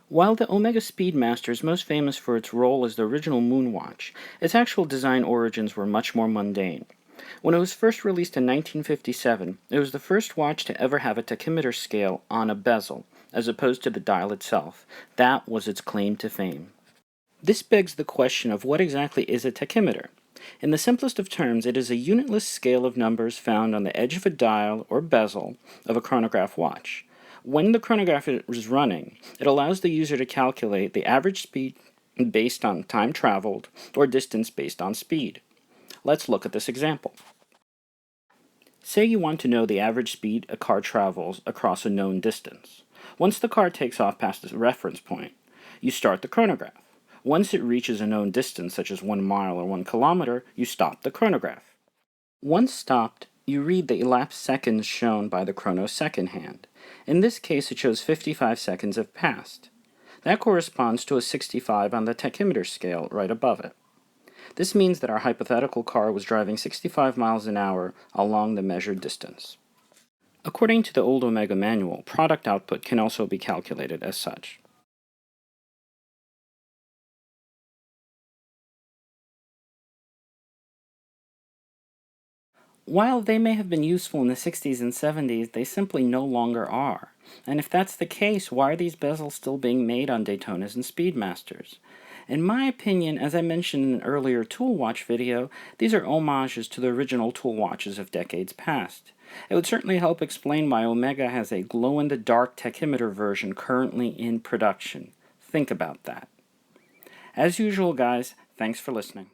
While the Omega Speedmaster is most famous for its role as the original moon watch, its actual design origins were much more mundane. When it was first released in 1957, it was the first watch to ever have a tachymeter scale on a bezel, as opposed to the dial itself. That was its claim to fame. This begs the question of what exactly is a tachymeter. In the simplest of terms, it is a unitless scale of numbers found on the edge of a dial or bezel of a chronograph watch. When the chronograph is running, it allows the user to calculate the average speed based on time traveled or distance based on speed. Let's look at this example. Say you want to know the average speed a car travels across a known distance. Once the car takes off past the reference point, you start the chronograph. Once it reaches a known distance, such as 1 mile or 1 kilometer, you stop the chronograph. Once stopped, you read the elapsed seconds shown by the chronosecond hand. In this case, it shows 55 seconds have passed. That corresponds to a 65 on the tachymeter scale right above it. This means that our hypothetical car was driving 65 miles an hour along the measured distance. According to the old Omega manual, product output can also be calculated as such. While they may have been useful in the 60s and 70s, they simply no longer are. And if that's the case, why are these bezels still being made on Daytonas and Speedmasters? In my opinion, as I mentioned in an earlier tool watch video, these are homages to the original tool watches of decades past. It would certainly help explain why Omega has a glow-in-the-dark tachymeter version currently in production. Think about that. As usual, guys, thanks for listening.